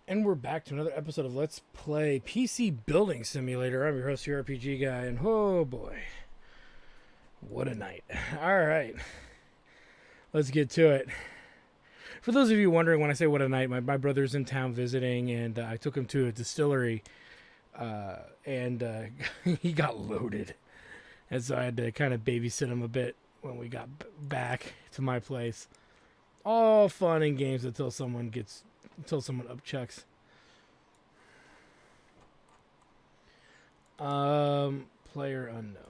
And we're back to another episode of Let's Play PC Building Simulator. I'm your host, your RPG guy, and oh boy, what a night. Alright, let's get to it. For those of you wondering when I say what a night, my brother's in town visiting, and I took him to a distillery, and he got loaded. And so I had to kind of babysit him a bit when we got back to my place. All fun and games until someone upchucks. Player unknown.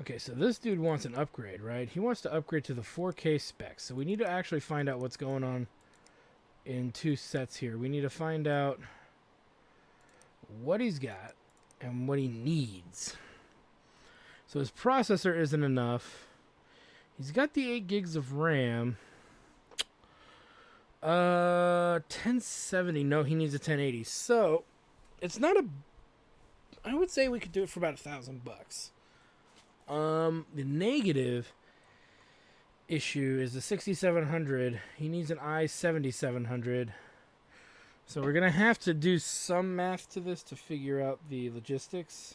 Okay, so this dude wants an upgrade, right? He wants to upgrade to the 4K specs. So we need to actually find out what's going on in two sets here. We need to find out what he's got and what he needs. So his processor isn't enough. He's got the 8 gigs of RAM. 1070. No, he needs a 1080. So it's not a. I would say we could do it for about $1,000. The negative issue is the 6700. He needs an i7700. So we're gonna have to do some math to this to figure out the logistics.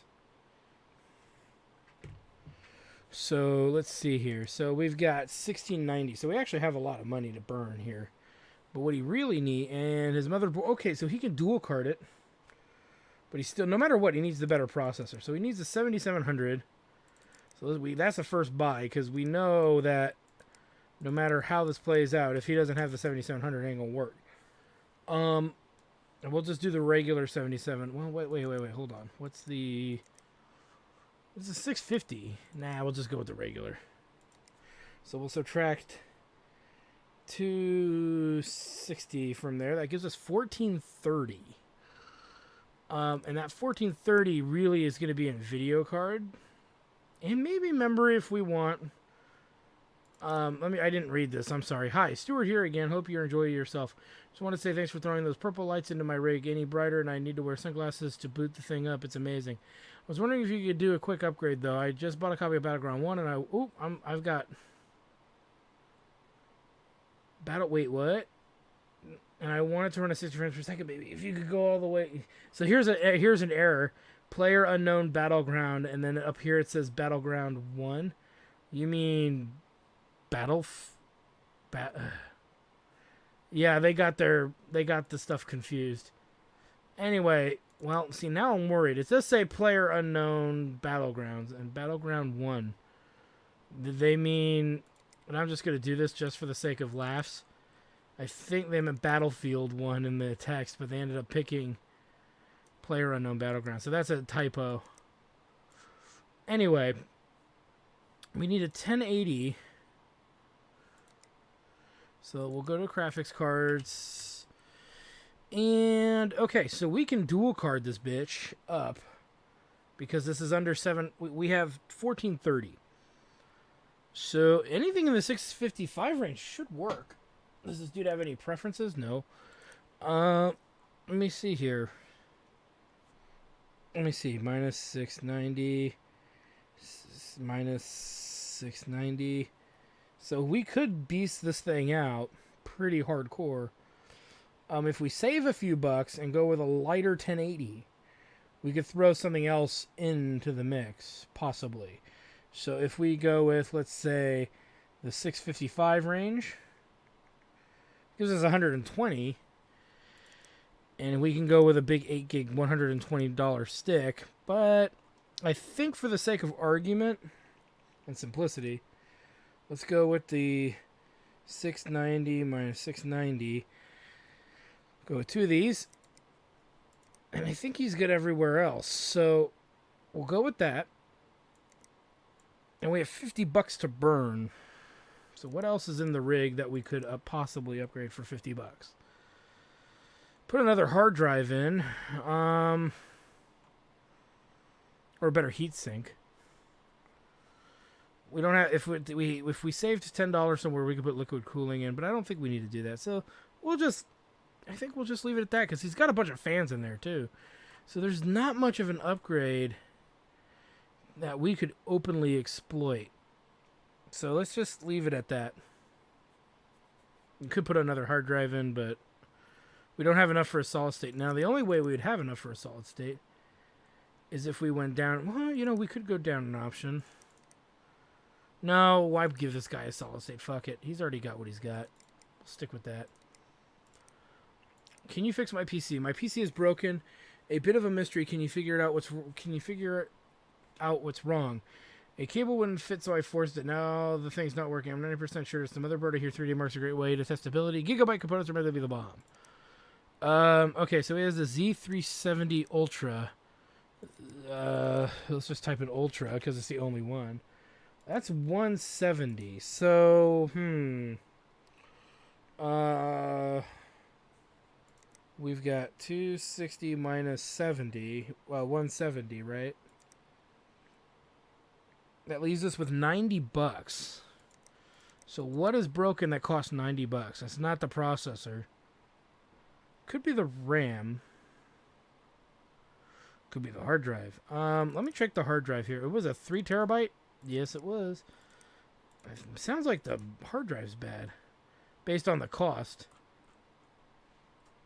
So let's see here. So we've got 1690. So we actually have a lot of money to burn here. But what he really needs, and his motherboard, okay, so he can dual card it. But he's still, no matter what, he needs the better processor. So he needs the 7700. So that's the first buy, because we know that no matter how this plays out, if he doesn't have the 7700, it ain't going to work. And we'll just do the regular 77. Well, wait, hold on. What's the... This is 650. Nah, we'll just go with the regular. So we'll subtract 260 from there. That gives us 1430. And that 1430 really is going to be in video card. And maybe memory if we want. I didn't read this. I'm sorry. Hi, Stuart here again. Hope you enjoy yourself. Just want to say thanks for throwing those purple lights into my rig. Any brighter and I need to wear sunglasses to boot the thing up. It's amazing. I was wondering if you could do a quick upgrade though. I just bought a copy of Battleground 1 and I've got wait, what? And I wanted to run a 60 frames per second, baby. If you could go all the way. So here's an error. Player unknown Battleground, and then up here it says Battleground 1. You mean yeah, they got the stuff confused. Anyway, well, see, now I'm worried. It does say Player Unknown Battlegrounds and Battleground 1. Did they mean... And I'm just going to do this just for the sake of laughs. I think they meant Battlefield 1 in the text, but they ended up picking Player Unknown Battleground. So that's a typo. Anyway, we need a 1080. So we'll go to graphics cards. And, okay, so we can dual card this bitch up. Because this is under 7... We have 1430. So anything in the 655 range should work. Does this dude have any preferences? No. Let me see here. Let me see. Minus 690. Minus 690. So we could beast this thing out pretty hardcore. If we save a few bucks and go with a lighter 1080, we could throw something else into the mix, possibly. So if we go with, let's say, the 655 range, gives us 120, and we can go with a big 8 gig $120 stick. But I think for the sake of argument and simplicity, let's go with the 690 minus 690. Go with two of these, and I think he's good everywhere else. So we'll go with that. And we have $50 to burn. So what else is in the rig that we could possibly upgrade for $50? Put another hard drive in. Or a better heat sink. We don't have... If we saved $10 somewhere, we could put liquid cooling in. But I don't think we need to do that. So I think we'll just leave it at that. Because he's got a bunch of fans in there too. So there's not much of an upgrade that we could openly exploit. So let's just leave it at that. You could put another hard drive in, but we don't have enough for a solid state. Now, the only way we would have enough for a solid state is if we went down. Well, you know, we could go down an option. No, why give this guy a solid state? Fuck it. He's already got what he's got. We'll stick with that. Can you fix my PC? My PC is broken. A bit of a mystery. Can you figure out what's wrong? A cable wouldn't fit, so I forced it. Now the thing's not working. I'm 90% sure it's the motherboard. I hear 3D Mark's a great way to test ability. Gigabyte components are meant to be the bomb. Okay, so he has the Z370 Ultra. Let's just type in Ultra because it's the only one. That's 170. So, we've got 260 minus 70. Well, 170, right? That leaves us with $90. So what is broken that costs $90? That's not the processor. Could be the RAM. Could be the hard drive. Let me check the hard drive here. It was a 3 terabyte? Yes, it was. It sounds like the hard drive's bad. Based on the cost.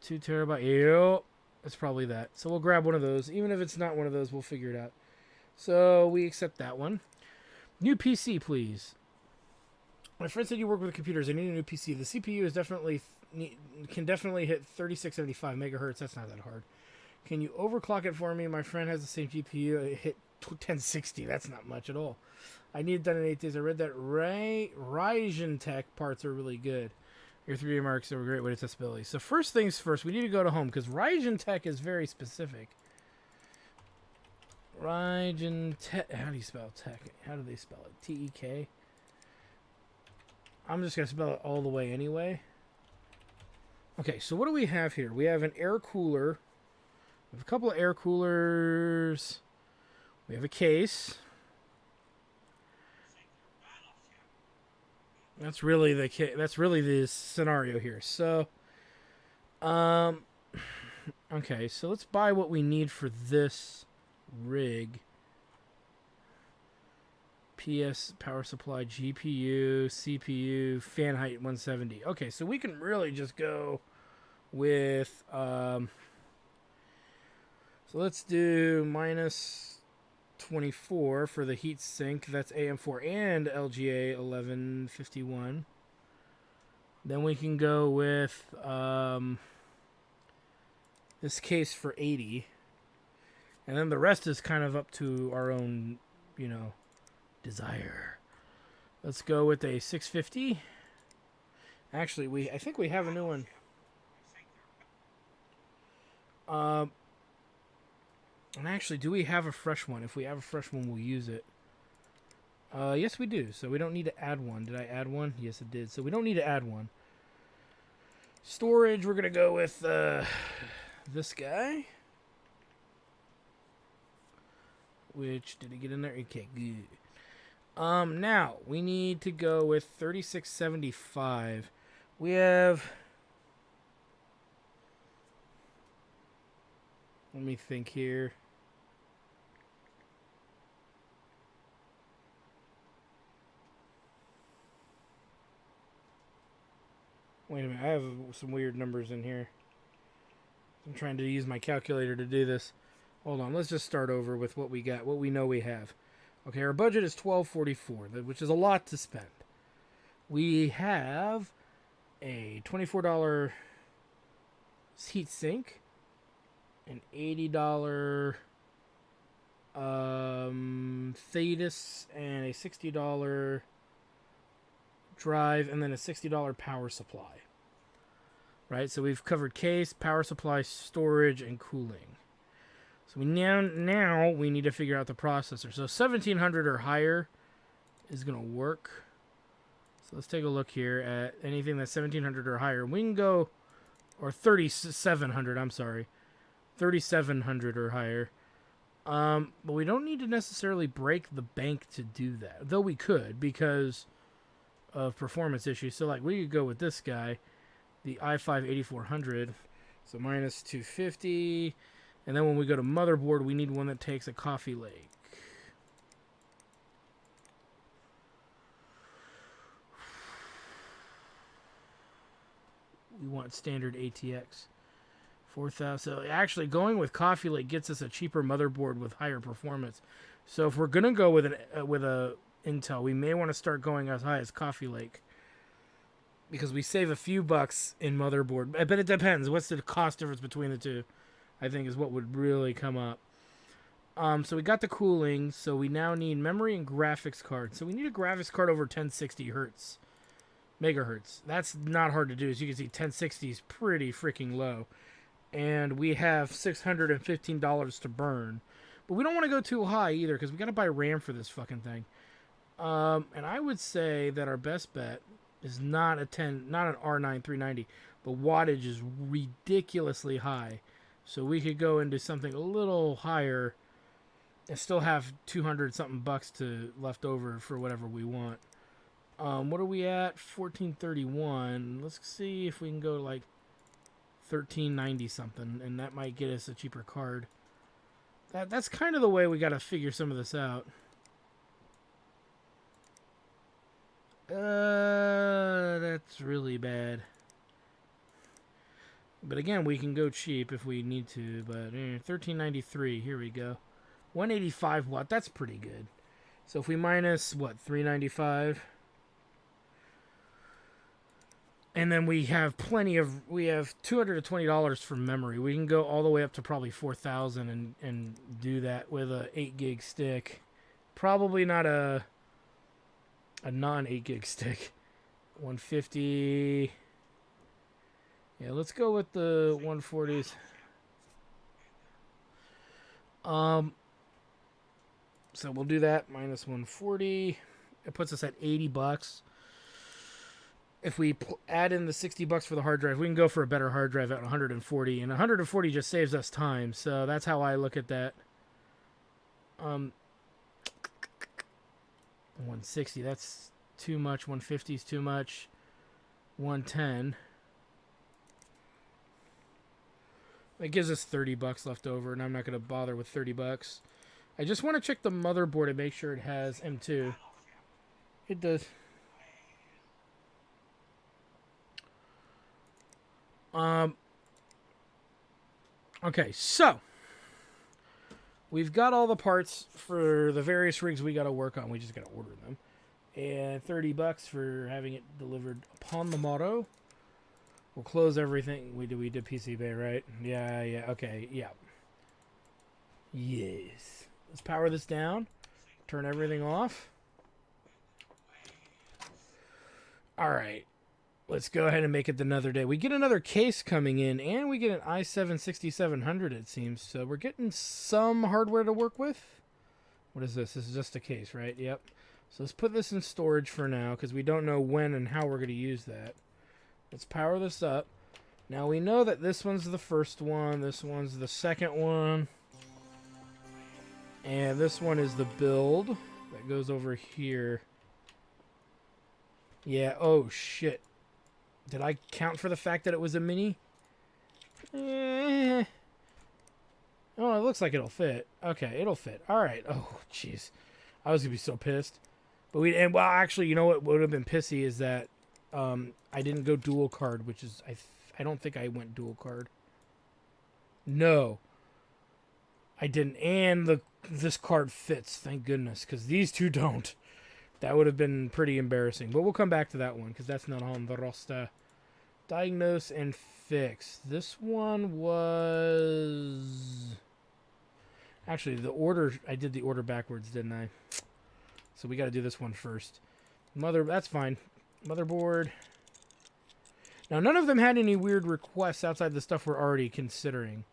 2 terabyte. Yep. It's probably that. So we'll grab one of those. Even if it's not one of those, we'll figure it out. So we accept that one. New PC, please. My friend said you work with computers. I need a new PC. The CPU is can definitely hit 3675 megahertz. That's not that hard. Can you overclock it for me? My friend has the same GPU. It hit 1060. That's not much at all. I need it done in 8 days. I read that Ryzen Tech parts are really good. Your 3D Marks are a great way to test ability. So first things first, we need to go to home because Ryzen Tech is very specific. Ryzen Tech. How do you spell tech? How do they spell it? T-E-K? I'm just going to spell it all the way anyway. Okay, so what do we have here? We have an air cooler. We have a couple of air coolers. We have a case. That's really the scenario here. So, okay, so let's buy what we need for this rig. PS, power supply, GPU, CPU, fan height 170. Okay, so we can really just go with, so let's do minus 24 for the heat sink. That's AM4 and LGA 1151. Then we can go with this case for 80. And then the rest is kind of up to our own, you know, desire. Let's go with a 650. Actually, I think we have a new one. And actually, do we have a fresh one? If we have a fresh one, we'll use it. Yes, we do. So we don't need to add one. Did I add one? Yes, it did. So we don't need to add one. Storage, we're going to go with this guy. Which, did it get in there? Okay, good. Now, we need to go with 3675. We have... Let me think here. Wait a minute, I have some weird numbers in here. I'm trying to use my calculator to do this. Hold on, let's just start over with what we got, what we know we have. Okay, our budget is $12.44, which is a lot to spend. We have a $24 heat sink, an $80 Thetis, and a $60 drive, and then a $60 power supply. Right, so we've covered case, power supply, storage, and cooling. So we now we need to figure out the processor. So 1700 or higher is going to work. So let's take a look here at anything that's 1700 or higher. We can go, or 3700, I'm sorry. 3700 or higher. But we don't need to necessarily break the bank to do that. Though we could because of performance issues. So like we could go with this guy, the i5 8400. So minus 250. And then when we go to motherboard, we need one that takes a Coffee Lake. We want standard ATX. 4,000. So actually, going with Coffee Lake gets us a cheaper motherboard with higher performance. So if we're gonna go with a Intel, we may want to start going as high as Coffee Lake, because we save a few bucks in motherboard. But it depends. What's the cost difference between the two? I think is what would really come up. So we got the cooling. So we now need memory and graphics card. So we need a graphics card over 1060 hertz, megahertz. That's not hard to do. As you can see, 1060 is pretty freaking low. And we have $615 to burn. But we don't want to go too high either, because we got to buy RAM for this fucking thing. And I would say that our best bet is not an R9 390. The wattage is ridiculously high. So we could go into something a little higher and still have 200 something bucks to left over for whatever we want. What are we at? 1431. Let's see if we can go like 1390 something, and that might get us a cheaper card. That's kind of the way we got to figure some of this out. That's really bad. But again, we can go cheap if we need to. But 1393, here we go. 185 watt, that's pretty good. So if we minus, what, 395? And then we have $220 for memory. We can go all the way up to probably 4,000 and do that with a 8 gig stick. Probably not a non 8 gig stick. 150. Yeah, let's go with the 140s. So we'll do that minus 140. It puts us at 80 bucks. If we add in the 60 bucks for the hard drive, we can go for a better hard drive at 140, and 140 just saves us time. So that's how I look at that. 160, that's too much. 150 is too much. 110. That gives us 30 bucks left over, and I'm not going to bother with 30 bucks. I just want to check the motherboard and make sure it has M2. It does. Okay, so we've got all the parts for the various rigs we got to work on. We just got to order them. And 30 bucks for having it delivered upon the motto. We'll close everything. We did PCBay, right? Yeah, okay, yeah. Yes. Let's power this down. Turn everything off. All right. Let's go ahead and make it another day. We get another case coming in, and we get an i7-6700, it seems. So we're getting some hardware to work with. What is this? This is just a case, right? Yep. So let's put this in storage for now, because we don't know when and how we're going to use that. Let's power this up. Now we know that this one's the first one. This one's the second one. And this one is the build that goes over here. Yeah, oh shit. Did I count for the fact that it was a mini? Oh, it looks like it'll fit. Okay, it'll fit. All right. Oh, jeez. I was going to be so pissed. But well, actually, you know what would have been pissy is that I didn't go dual card, which is, I don't think I went dual card. No. I didn't. And this card fits, thank goodness, because these two don't. That would have been pretty embarrassing. But we'll come back to that one, because that's not on the roster. Diagnose and fix. This one was... Actually, the order... I did the order backwards, didn't I? So we got to do this one first. That's fine. Motherboard. Now, none of them had any weird requests outside the stuff we're already considering.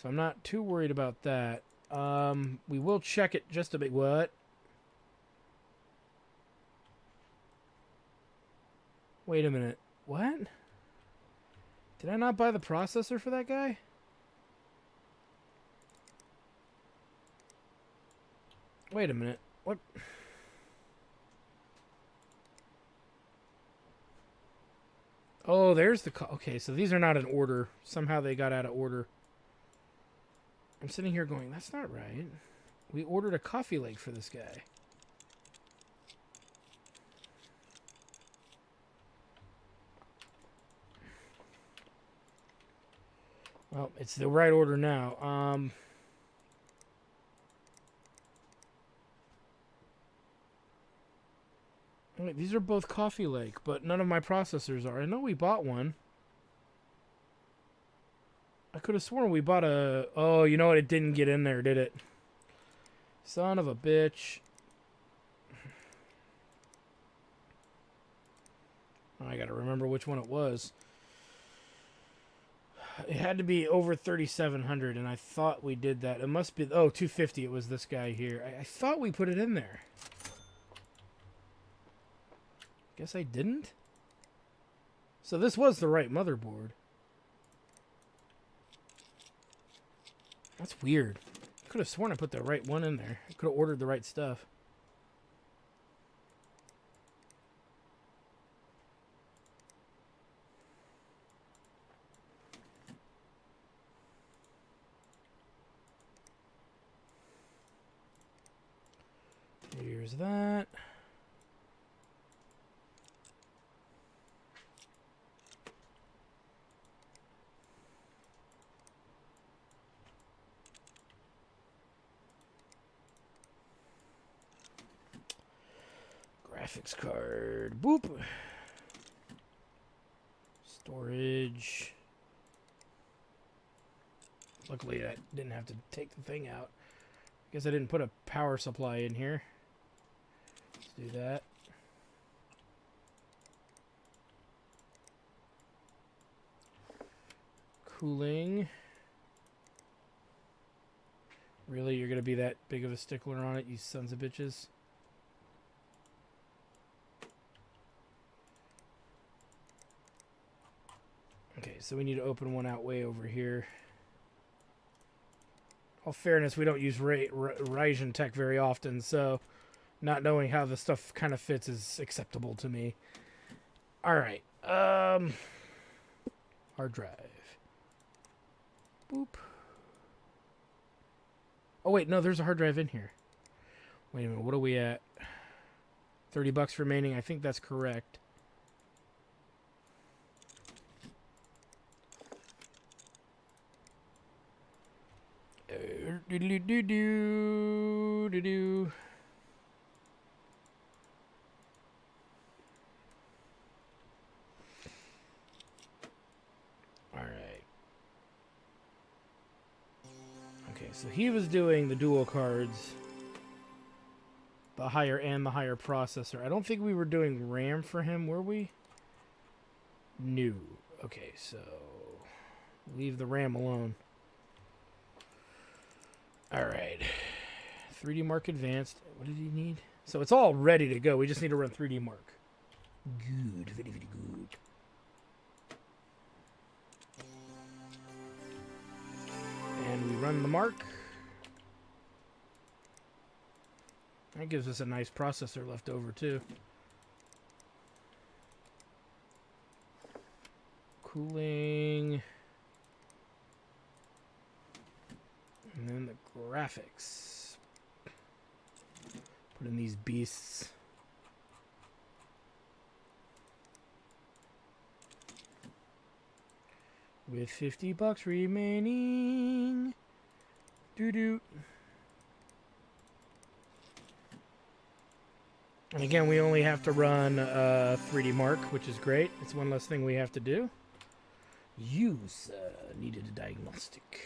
So I'm not too worried about that. We will check it just a bit. What? Wait a minute. What? Did I not buy the processor for that guy? Wait a minute. What? Oh, there's the... Okay, so these are not in order. Somehow they got out of order. I'm sitting here going, that's not right. We ordered a Coffee Lake for this guy. Well, it's the right order now. Wait, these are both Coffee Lake, but none of my processors are. I know we bought one. I could have sworn we bought a... Oh, you know what? It didn't get in there, did it? Son of a bitch. I gotta remember which one it was. It had to be over 3,700, and I thought we did that. It must be... Oh, 250. It was this guy here. I thought we put it in there. Guess I didn't? So this was the right motherboard. That's weird. I could have sworn I put the right one in there. I could have ordered the right stuff. Here's that. Graphics card. Boop. Storage. Luckily, I didn't have to take the thing out. Guess I didn't put a power supply in here. Let's do that. Cooling. Really? You're going to be that big of a stickler on it, you sons of bitches? Okay, so we need to open one out way over here. All fairness, we don't use Ryzen Tech very often, so not knowing how the stuff kind of fits is acceptable to me. Alright, hard drive. Boop. Oh wait, no, there's a hard drive in here. Wait a minute, what are we at? $30 remaining, I think that's correct. Do-do-do-do-do-do. Alright. Okay, so he was doing the dual cards. The higher processor. I don't think we were doing RAM for him, were we? No. Okay, so leave the RAM alone. Alright. 3D Mark Advanced. What did he need? So it's all ready to go. We just need to run 3D Mark. Good. Very, very good. And we run the Mark. That gives us a nice processor left over, too. Cooling. And then the graphics. Put in these beasts. With $50 remaining. Doo-doo. And again, we only have to run 3D Mark, which is great. It's one less thing we have to do. Use needed a diagnostic.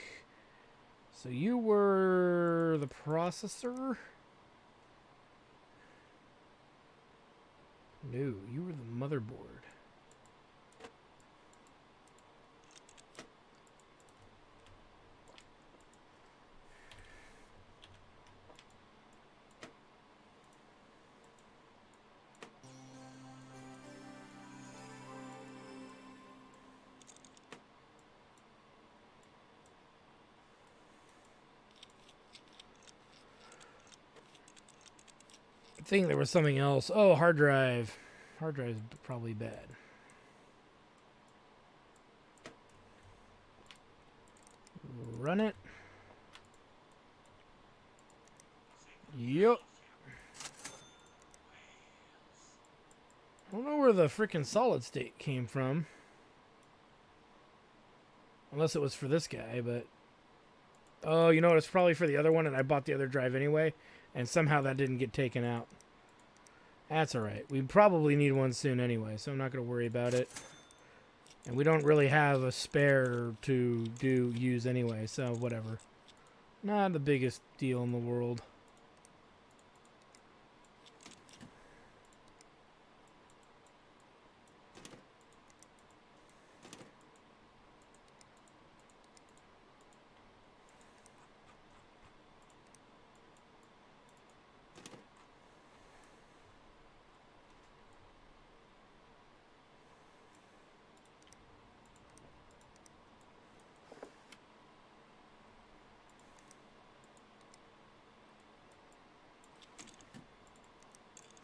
So you were the processor? No, you were the motherboard. I think there was something else. Oh, hard drive. Hard drive is probably bad. Run it. Yep. I don't know where the freaking solid state came from. Unless it was for this guy, but... Oh, you know what? It's probably for the other one, and I bought the other drive anyway, and somehow that didn't get taken out. That's alright. We probably need one soon anyway, so I'm not going to worry about it. And we don't really have a spare to use anyway, so whatever. Not the biggest deal in the world.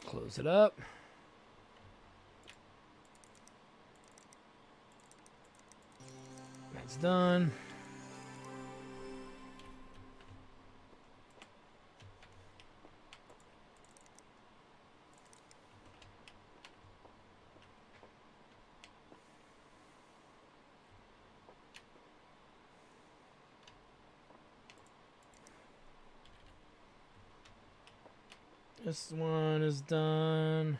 Close it up. That's done. This one is done.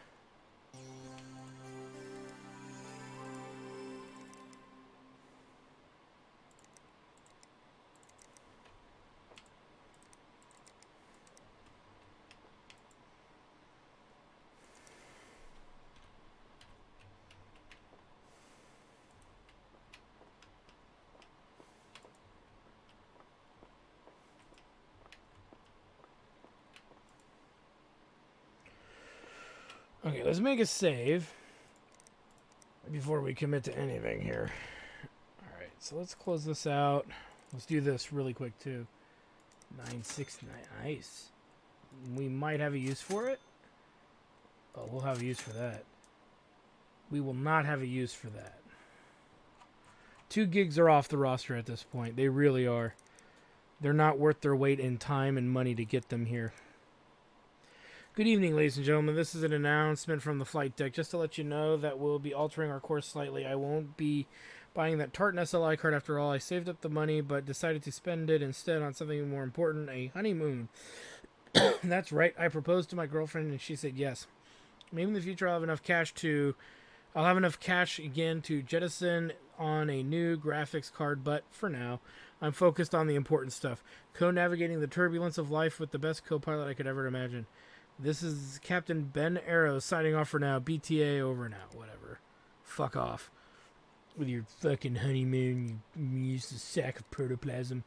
Okay, let's make a save before we commit to anything here. Alright, so let's close this out. Let's do this really quick too. 969, nice. We might have a use for it. Oh, we'll have a use for that. We will not have a use for that. 2 gigs are off the roster at this point. They really are. They're not worth their weight in time and money to get them here. Good evening, ladies and gentlemen. This is an announcement from the flight deck. Just to let you know that we'll be altering our course slightly. I won't be buying that Tartan SLI card after all. I saved up the money, but decided to spend it instead on something more important, a honeymoon. That's right. I proposed to my girlfriend, and she said yes. Maybe in the future I'll have enough cash again to jettison on a new graphics card, but for now, I'm focused on the important stuff. Co-navigating the turbulence of life with the best co-pilot I could ever imagine. This is Captain Ben Arrow signing off for now. BTA over and out. Whatever. Fuck off. With your fucking honeymoon, you use a sack of protoplasm.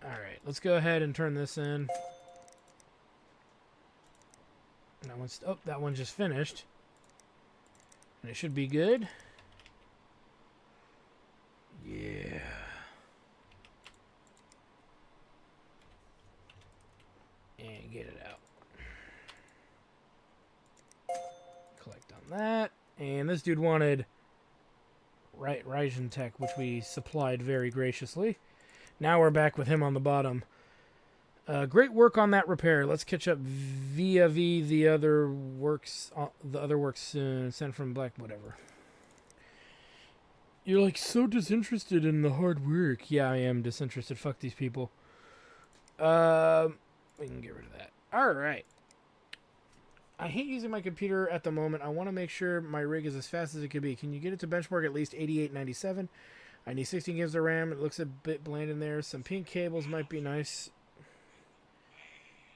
Alright, let's go ahead and turn this in. That one just finished. And it should be good. Yeah. And get it out. Collect on that. And this dude wanted Ryzen Tech, which we supplied very graciously. Now we're back with him on the bottom. Great work on that repair. Let's catch up via the other works soon. Sent from Black, whatever. You're like so disinterested in the hard work. Yeah, I am disinterested. Fuck these people. We can get rid of that. All right. I hate using my computer at the moment. I want to make sure my rig is as fast as it could be. Can you get it to benchmark at least 8897? I need 16 gigs of RAM. It looks a bit bland in there. Some pink cables might be nice.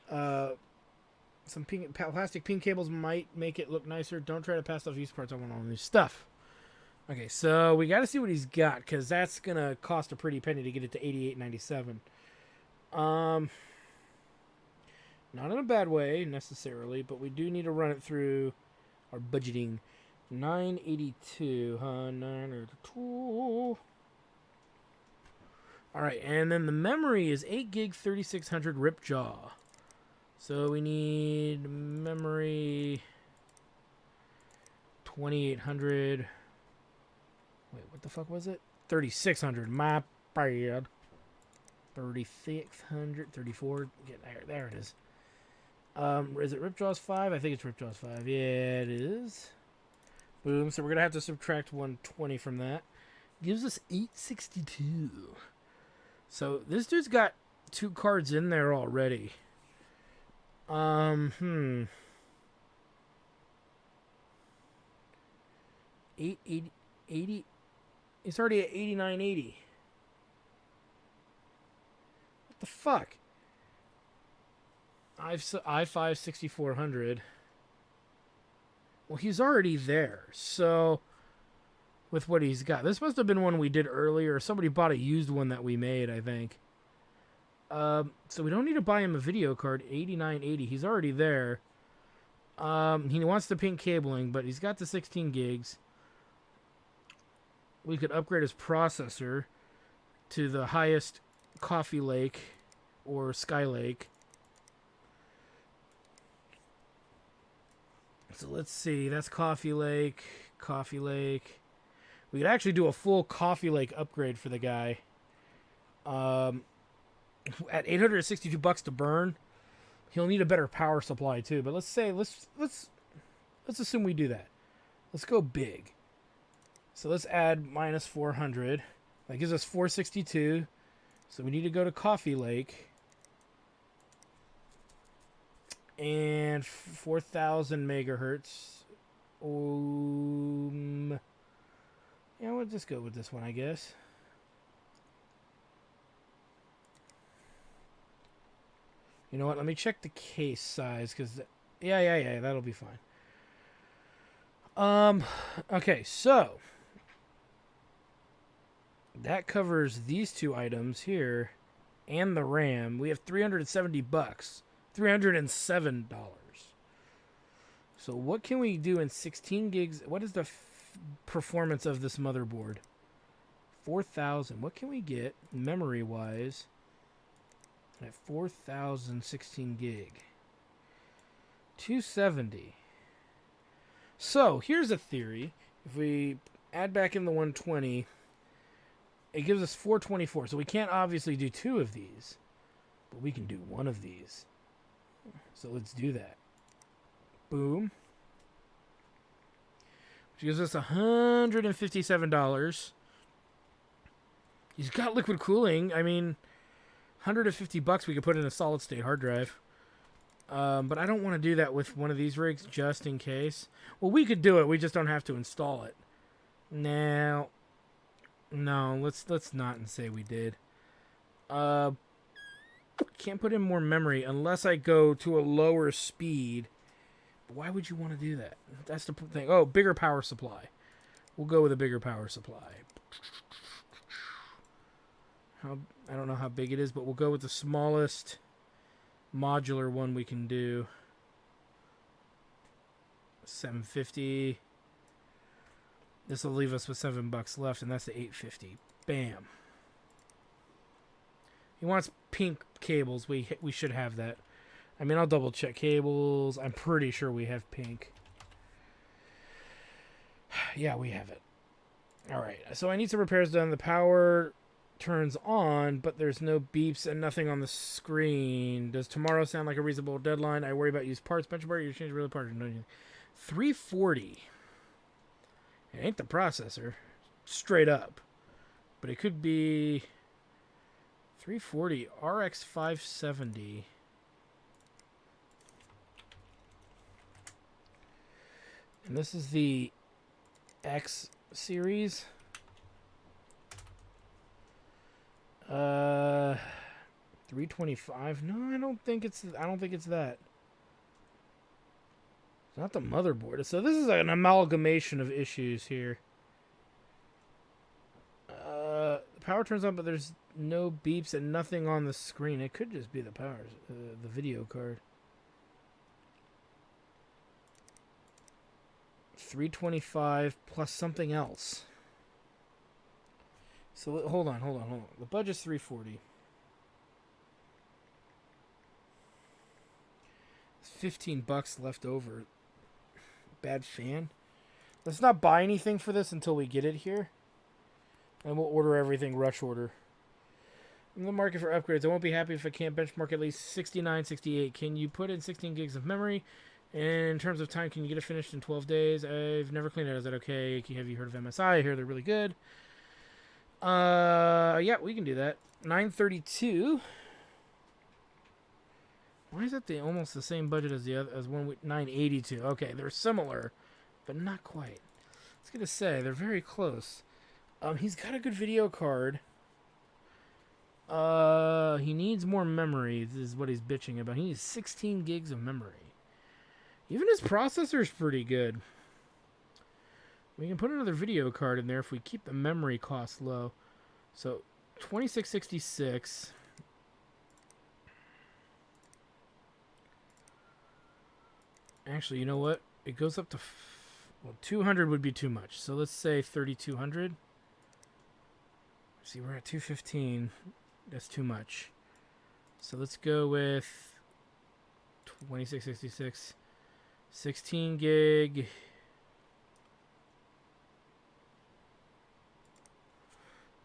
Some plastic pink cables might make it look nicer. Don't try to pass off use parts. I want all new stuff. Okay, so we got to see what he's got, because that's going to cost a pretty penny to get it to 8897. Not in a bad way, necessarily, but we do need to run it through our budgeting. 982, huh? 982. Alright, and then the memory is 8 gig 3600 Ripjaw. So we need memory 2800. Wait, what the fuck was it? 3600. My bad. 3600, 34. Get there it is. Is it Ripjaws 5? I think it's Ripjaws 5. Yeah, it is. Boom. So we're going to have to subtract 120 from that. Gives us 862. So this dude's got 2 cards in there already. 80. It's already at 8980. What the fuck? I5 6400. Well, he's already there. So with what he's got, this must have been one we did earlier. Somebody bought a used one that we made, I think. So we don't need to buy him a video card. 8980. He's already there. He wants the pink cabling, but he's got the 16 gigs. We could upgrade his processor to the highest Coffee Lake or Skylake. So let's see. That's Coffee Lake. Coffee Lake. We could actually do a full Coffee Lake upgrade for the guy. At $862 to burn, he'll need a better power supply too. But let's assume we do that. Let's go big. So let's add minus 400. That gives us 462. So we need to go to Coffee Lake. And 4,000 megahertz. Yeah, we'll just go with this one, I guess. You know what? Let me check the case size, because yeah, that'll be fine. Okay, so that covers these 2 items here and the RAM. We have $370, $307. So what can we do in 16 gigs? What is the performance of this motherboard? 4,000. What can we get memory wise at 4,000 16 gig? 270. So here's a theory. If we add back in the 120, it gives us 424. So we can't obviously do 2 of these, but we can do 1 of these. So let's do that. Boom. Which gives us $157. He's got liquid cooling. I mean, $150 we could put in a solid state hard drive. But I don't want to do that with one of these rigs just in case. Well, we could do it. We just don't have to install it. Now, no, let's not and say we did. Can't put in more memory unless I go to a lower speed. But why would you want to do that? That's the thing. Oh, bigger power supply. We'll go with a bigger power supply. I don't know how big it is, but we'll go with the smallest modular one we can do. 750. This will leave us with $7 left, and that's the 850. Bam. He wants pink cables. We should have that. I mean, I'll double check cables. I'm pretty sure we have pink. Yeah, we have it. All right. So I need some repairs done. The power turns on, but there's no beeps and nothing on the screen. Does tomorrow sound like a reasonable deadline? I worry about used parts. Benchmark, you change real parts. 340. It ain't the processor. Straight up. But it could be 340 RX 570. And this is the X series. 325. No, I don't think it's that. It's not the motherboard. So this is an amalgamation of issues here. The power turns on, but there's no beeps and nothing on the screen. It could just be the power, the video card. 325 plus something else. So hold on. The budget's 340. $15 left over. Bad fan. Let's not buy anything for this until we get it here. And we'll order everything rush order. I'm in the market for upgrades. I won't be happy if I can't benchmark at least 69, 68. Can you put in 16 gigs of memory? In terms of time, can you get it finished in 12 days? I've never cleaned it. Is that okay? Have you heard of MSI? I hear they're really good. Yeah, we can do that. 932. Why is that almost the same budget as the other as one with 982? Okay, they're similar, but not quite. I was gonna say they're very close. He's got a good video card. He needs more memory. This is what he's bitching about. He needs 16 gigs of memory. Even his processor's pretty good. We can put another video card in there if we keep the memory cost low. So, 2666. Actually, you know what? It goes up to... well, 200 would be too much. So let's say 3200. See, we're at 215. That's too much. So let's go with 2666. 16 gig.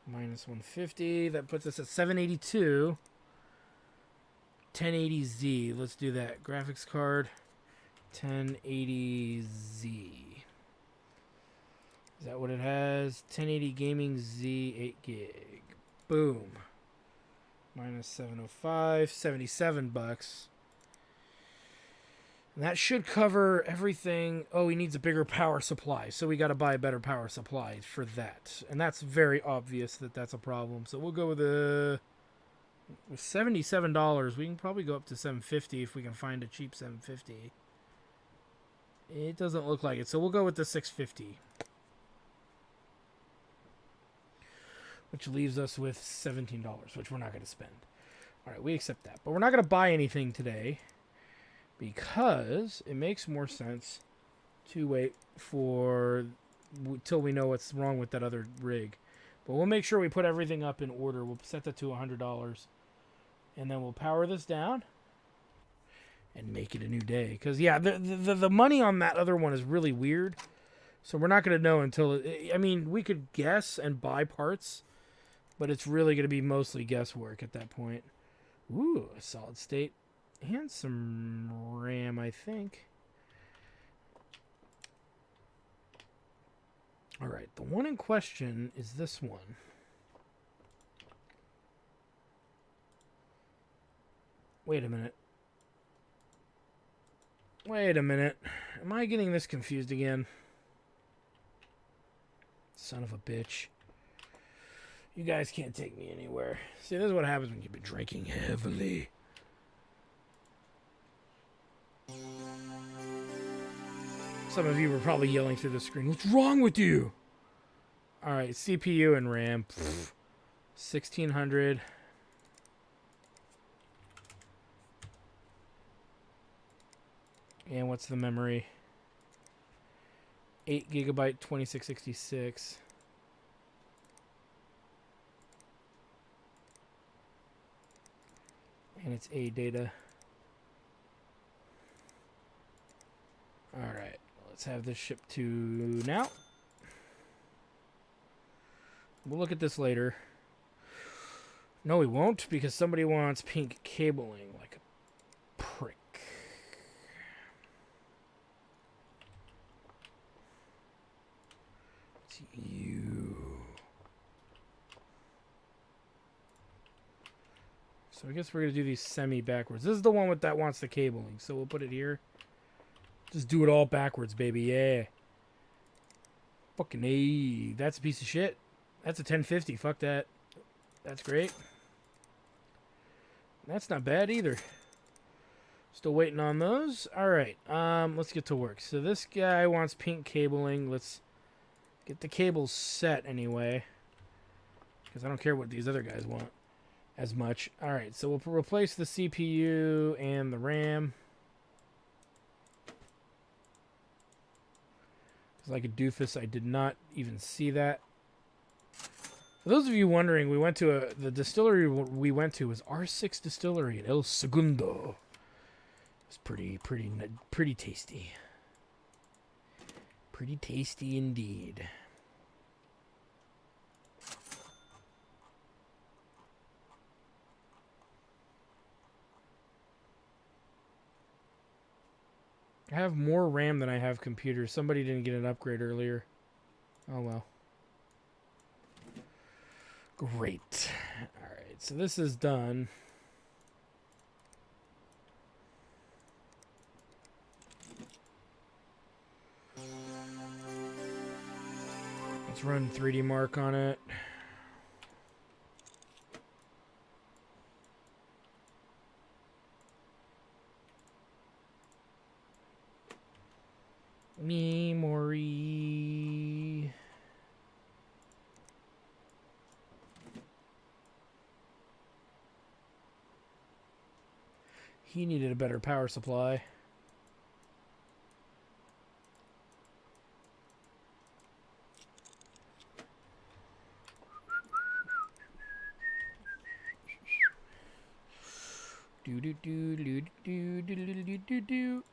Minus 150. That puts us at 782. 1080Z. Let's do that. Graphics card. 1080Z. Is that what it has? 1080 Gaming Z 8 gig. Boom. Minus 705. 77 bucks. And that should cover everything. Oh, he needs a bigger power supply. So we got to buy a better power supply for that. And that's very obvious that that's a problem. So we'll go with with $77. We can probably go up to $750 if we can find a cheap $750. It doesn't look like it. So we'll go with the $650. Which leaves us with $17, which we're not going to spend. All right, we accept that. But we're not going to buy anything today because it makes more sense to wait till we know what's wrong with that other rig. But we'll make sure we put everything up in order. We'll set that to $100. And then we'll power this down and make it a new day. Because, yeah, the money on that other one is really weird. So we're not going to know until... I mean, we could guess and buy parts, but it's really going to be mostly guesswork at that point. Ooh, a solid state. And some RAM, I think. Alright, the one in question is this one. Wait a minute. Wait a minute. Am I getting this confused again? Son of a bitch. You guys can't take me anywhere. See, this is what happens when you've been drinking heavily. Some of you were probably yelling through the screen, "What's wrong with you?" Alright, CPU and RAM. 1600. And what's the memory? 8 gigabyte 2666. And it's A data. Alright, let's have this shipped to now. We'll look at this later. No, we won't, because somebody wants pink cabling like a prick. It's you. So I guess we're going to do these semi-backwards. This is the one that wants the cabling, so we'll put it here. Just do it all backwards, baby, yeah. Fucking A. That's a piece of shit. That's a 1050, fuck that. That's great. That's not bad either. Still waiting on those. Alright, let's get to work. So this guy wants pink cabling. Let's get the cables set anyway. Because I don't care what these other guys want as much. Alright, so we'll replace the CPU and the RAM. Because like a doofus, I did not even see that. For those of you wondering, we went to the distillery we went to was R6 Distillery in El Segundo. It was pretty tasty. Pretty tasty indeed. I have more RAM than I have computers. Somebody didn't get an upgrade earlier. Oh well. Great. Alright, so this is done. Let's run 3D Mark on it. Memory. He needed a better power supply. Do do do do do do do do do do.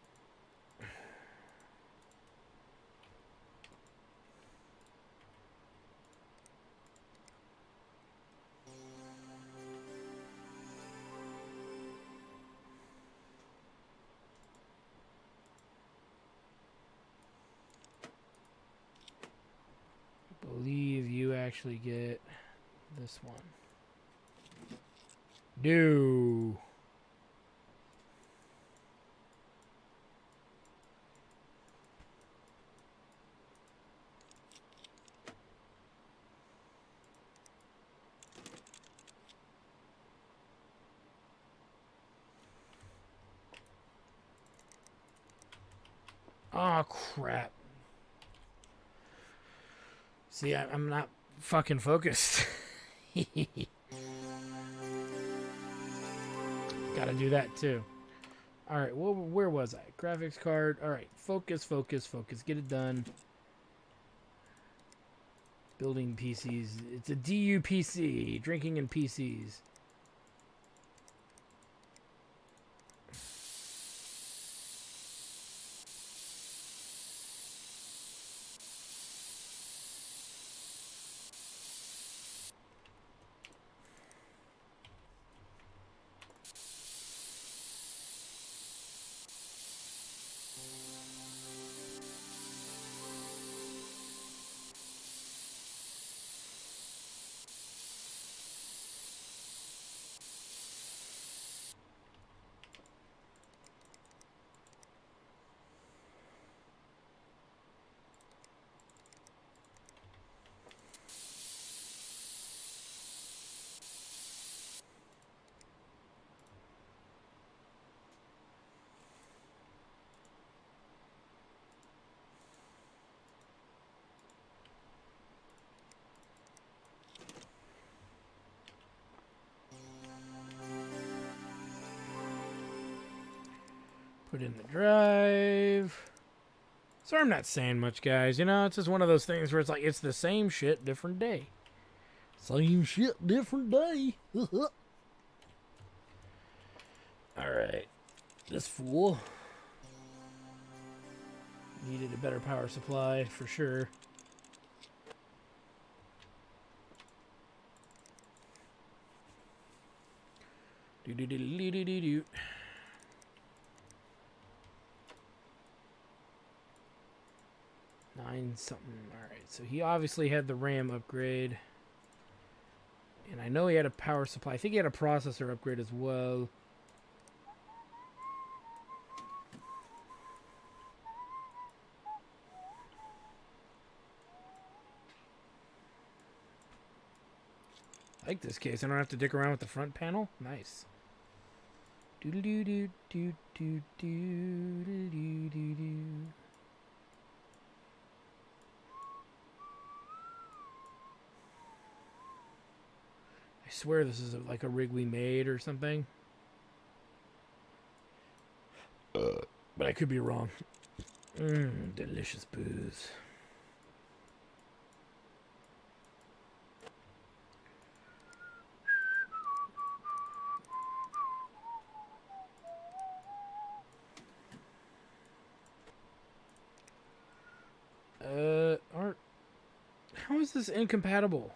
Believe you actually get this one. No. Oh, crap. See, I'm not fucking focused. Gotta do that, too. Alright, well, where was I? Graphics card. Alright, focus, focus, focus. Get it done. Building PCs. It's a DUPC. Drinking and PCs. Put in the drive. Sorry I'm not saying much, guys. You know, it's just one of those things where it's like, it's the same shit, different day. Same shit, different day. Alright. This fool needed a better power supply, for sure. Do-do-do-do-do-do-do. Nine something. Alright, so he obviously had the RAM upgrade. And I know he had a power supply. I think he had a processor upgrade as well. I like this case. I don't have to dick around with the front panel. Nice. Do do do do do do do do do do. I swear this is like a rig we made or something. But I could be wrong. Delicious booze. How is this incompatible?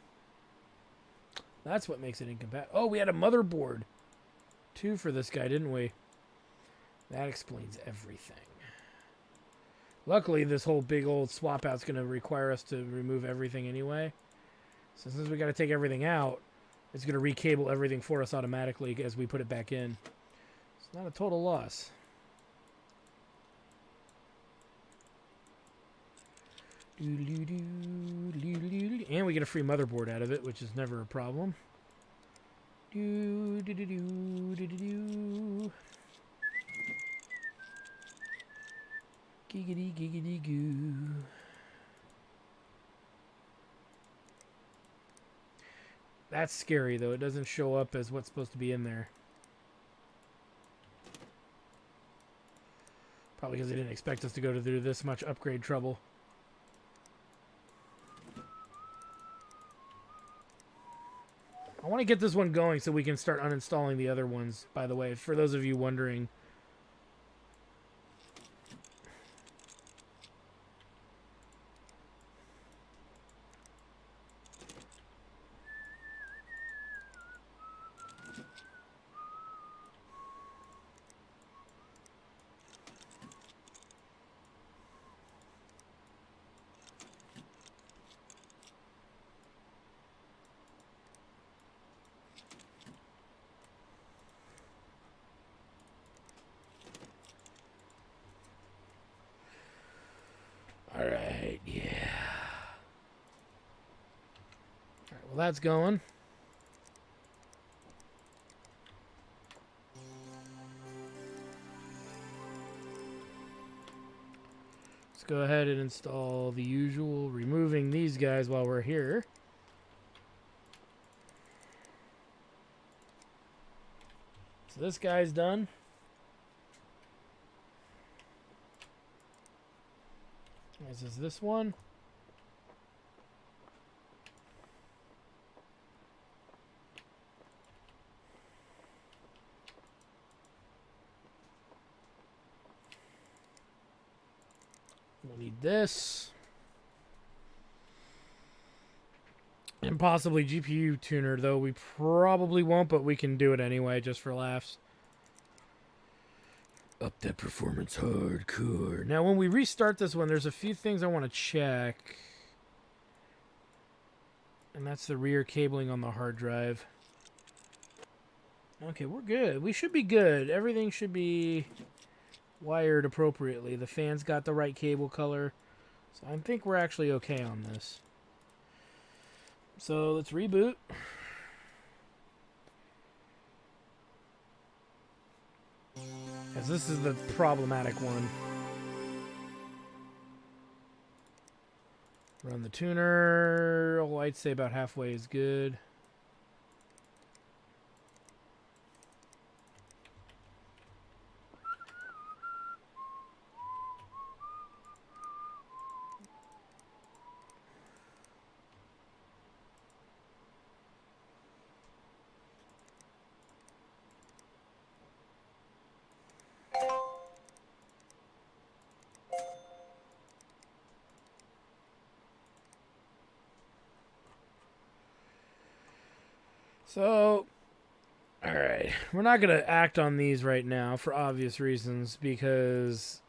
That's what makes it incompatible. Oh, we had a motherboard too for this guy, didn't we? That explains everything. Luckily, this whole big old swap out's going to require us to remove everything anyway. So since we got to take everything out, it's going to recable everything for us automatically as we put it back in. It's not a total loss. And we get a free motherboard out of it, which is never a problem. Giggity, giggity, goo. That's scary, though. It doesn't show up as what's supposed to be in there. Probably because they didn't expect us to go through this much upgrade trouble. I want to get this one going so we can start uninstalling the other ones, by the way, for those of you wondering. Alright, yeah. Alright, well that's going. Let's go ahead and install the usual, removing these guys while we're here. So this guy's done. This is this one. We'll need this. And possibly GPU tuner, though we probably won't, but we can do it anyway, just for laughs. Up that performance hardcore. Now, when we restart this one, there's a few things I want to check. And that's the rear cabling on the hard drive. Okay, we're good. We should be good. Everything should be wired appropriately. The fan's got the right cable color. So I think we're actually okay on this. So let's reboot. As this is the problematic one. Run the tuner. Oh, I'd say about halfway is good. So, alright. We're not going to act on these right now for obvious reasons because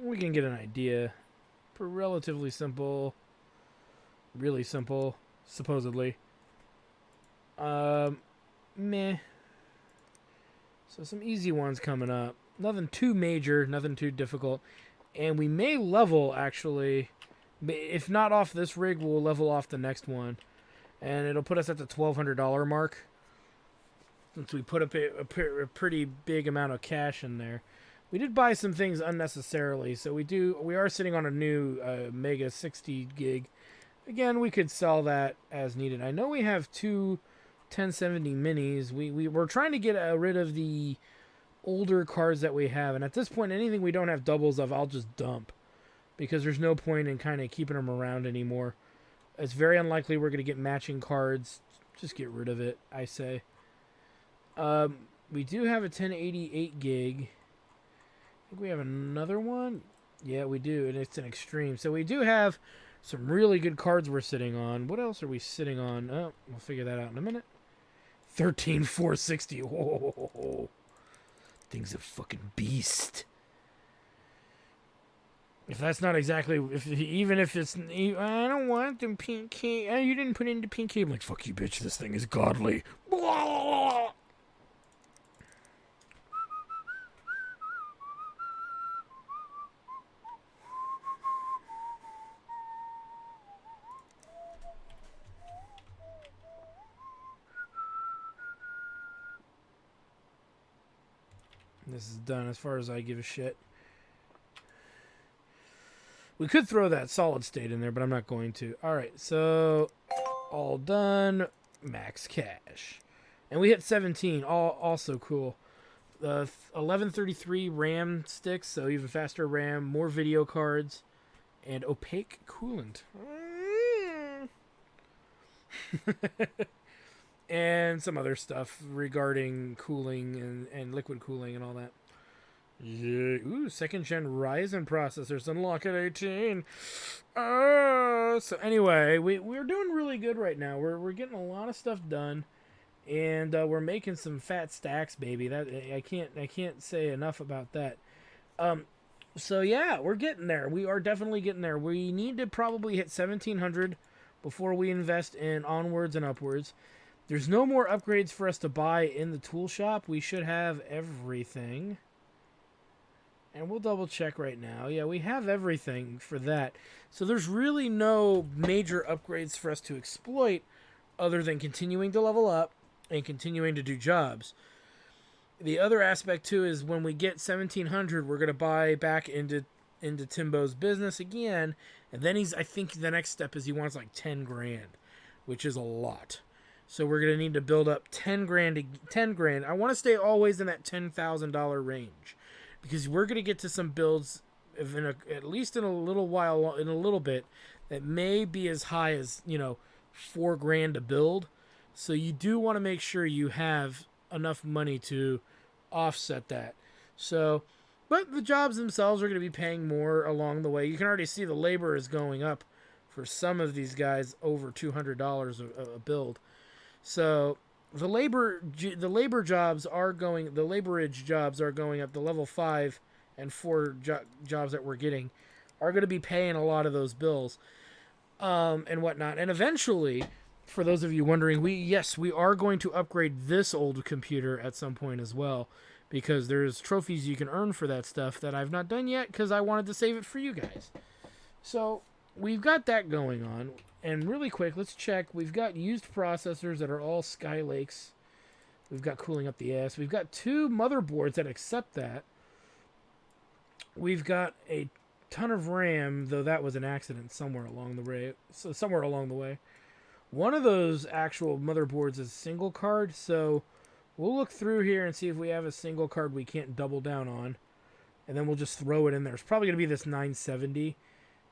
we can get an idea. Relatively simple. Really simple, supposedly. Meh. So some easy ones coming up. Nothing too major, nothing too difficult. And we may level, actually. If not off this rig, we'll level off the next one. And it'll put us at the $1,200 mark. Since we put a pretty big amount of cash in there. We did buy some things unnecessarily. So we are sitting on a new Mega 60 gig. Again, we could sell that as needed. I know we have two 1070 minis. We're trying to get rid of the older cards that we have. And at this point, anything we don't have doubles of, I'll just dump. Because there's no point in kind of keeping them around anymore. It's very unlikely we're going to get matching cards. Just get rid of it, I say. We do have a 1088 gig. I think we have another one. Yeah, we do, and it's an extreme. So we do have some really good cards we're sitting on. What else are we sitting on? Oh, we'll figure that out in a minute. 13460. Whoa. Thing's a fucking beast. If that's not exactly, even if it's, I don't want the pink key. You didn't put in the pink key. I'm like, fuck you, bitch. This thing is godly. Blah! This is done as far as I give a shit. We could throw that solid state in there, but I'm not going to. Alright, so all done. Max cash. And we hit 17. Also cool. 1133 RAM sticks, so even faster RAM, more video cards, and opaque coolant. And some other stuff regarding cooling and liquid cooling and all that. Yeah. Ooh, second gen Ryzen processors unlock at 18. So anyway, we're doing really good right now. We're getting a lot of stuff done, and we're making some fat stacks, baby. That I can't say enough about that. So yeah, we're getting there. We are definitely getting there. We need to probably hit 1700 before we invest in onwards and upwards. There's no more upgrades for us to buy in the tool shop. We should have everything. And we'll double check right now. Yeah, we have everything for that. So there's really no major upgrades for us to exploit other than continuing to level up and continuing to do jobs. The other aspect too is when we get 1700, we're going to buy back into Timbo's business again. And then I think the next step is he wants like 10 grand, which is a lot. So we're going to need to build up 10 grand. I want to stay always in that $10,000 range, because we're going to get to some builds at least in a little while, in a little bit, that may be as high as, $4 grand to build. So you do want to make sure you have enough money to offset that. So, but the jobs themselves are going to be paying more along the way. You can already see the labor is going up for some of these guys, over $200 a build. So the laborage jobs are going up. The level 5 and 4 jobs that we're getting are going to be paying a lot of those bills, and whatnot. And eventually, for those of you wondering, we are going to upgrade this old computer at some point as well, because there's trophies you can earn for that stuff that I've not done yet, because I wanted to save it for you guys. So we've got that going on. And really quick, let's check. We've got used processors that are all Skylakes. We've got cooling up the ass. We've got 2 motherboards that accept that. We've got a ton of RAM, though that was an accident somewhere along the way. One of those actual motherboards is single card, so we'll look through here and see if we have a single card we can't double down on, and then we'll just throw it in there. It's probably going to be this 970.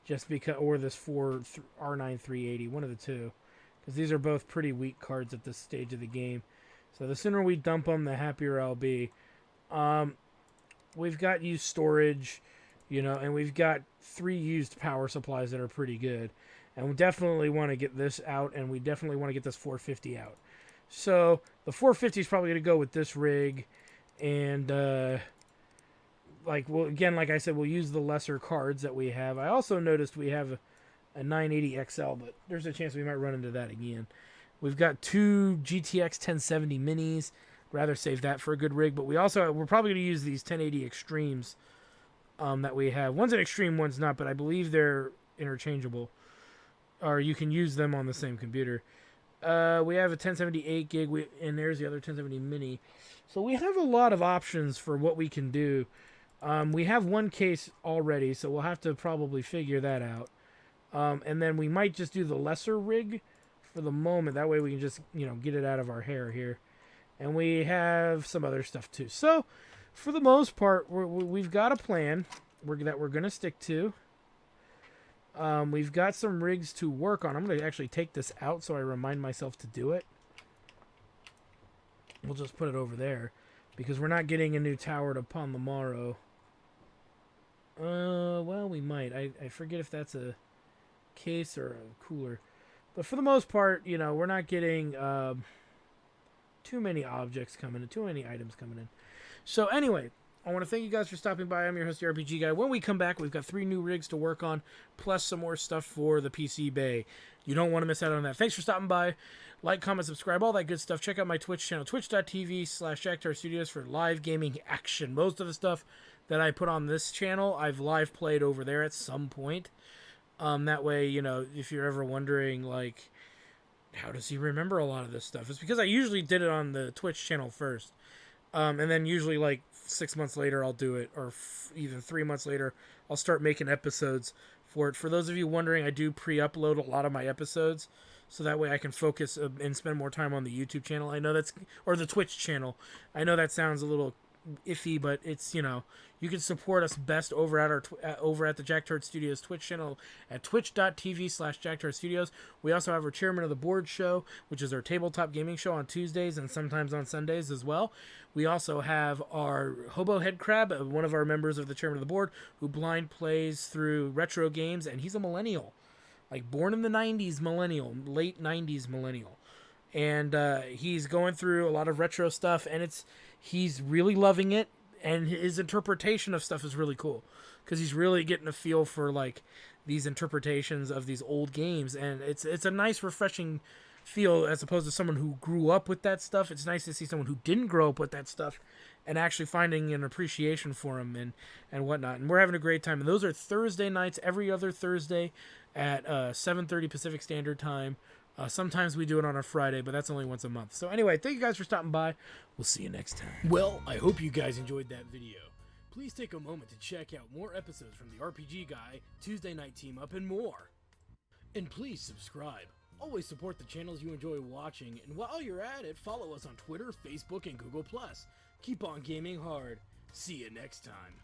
Just because, or this R9 380, one of the two, because these are both pretty weak cards at this stage of the game. So the sooner we dump them, the happier I'll be. We've got used storage, and we've got 3 used power supplies that are pretty good, and we definitely want to get this out, and we definitely want to get this 450 out. So the 450 is probably going to go with this rig, and like I said, we'll use the lesser cards that we have. I also noticed we have a 980 XL, but there's a chance we might run into that again. We've got 2 GTX 1070 minis. Rather save that for a good rig, but we're probably going to use these 1080 Extremes that we have. One's an Extreme, one's not, but I believe they're interchangeable, or you can use them on the same computer. We have a 1078 gig, and there's the other 1070 mini. So we have a lot of options for what we can do. We have one case already, so we'll have to probably figure that out. And then we might just do the lesser rig for the moment. That way we can just, get it out of our hair here. And we have some other stuff too. So, for the most part, we've got a plan that we're going to stick to. We've got some rigs to work on. I'm going to actually take this out so I remind myself to do it. We'll just put it over there, because we're not getting a new tower upon the morrow. Well, we might. I forget if that's a case or a cooler. But for the most part, we're not getting too many objects coming in, too many items coming in. So anyway, I want to thank you guys for stopping by. I'm your host, the RPG Guy. When we come back, we've got 3 new rigs to work on, plus some more stuff for the PC Bay. You don't want to miss out on that. Thanks for stopping by. Like, comment, subscribe, all that good stuff. Check out my Twitch channel, twitch.tv/JackTarStudios for live gaming action. Most of the stuff that I put on this channel, I've live played over there at some point. That way, you know, if you're ever wondering, like, how does he remember a lot of this stuff? It's because I usually did it on the Twitch channel first. And then usually, like, 6 months later, I'll do it. Or even 3 months later, I'll start making episodes for it. For those of you wondering, I do pre-upload a lot of my episodes. So that way I can focus and spend more time on the YouTube channel. I know that's... Or the Twitch channel. I know that sounds a little iffy, but it's, you know, you can support us best over at our over at the Jack Tart Studios Twitch channel at twitch.tv/JackTarStudios. We also have our Chairman of the Board show, which is our tabletop gaming show on Tuesdays and sometimes on Sundays as well. We also have our Hobo Head Crab, one of our members of the Chairman of the Board, who blind plays through retro games, and he's a millennial, like born in the 90s millennial, late 90s millennial. And he's going through a lot of retro stuff, and he's really loving it, and his interpretation of stuff is really cool, because he's really getting a feel for, like, these interpretations of these old games, and it's a nice, refreshing feel, as opposed to someone who grew up with that stuff. It's nice to see someone who didn't grow up with that stuff, and actually finding an appreciation for him and whatnot. And we're having a great time, and those are Thursday nights, every other Thursday at 7:30 Pacific Standard Time. Sometimes we do it on a Friday, but that's only once a month. So anyway, thank you guys for stopping by. We'll see you next time. Well, I hope you guys enjoyed that video. Please take a moment to check out more episodes from the RPG Guy, Tuesday Night Team Up, and more. And please subscribe. Always support the channels you enjoy watching, and while you're at it, follow us on Twitter, Facebook, and Google+. Keep on gaming hard. See you next time.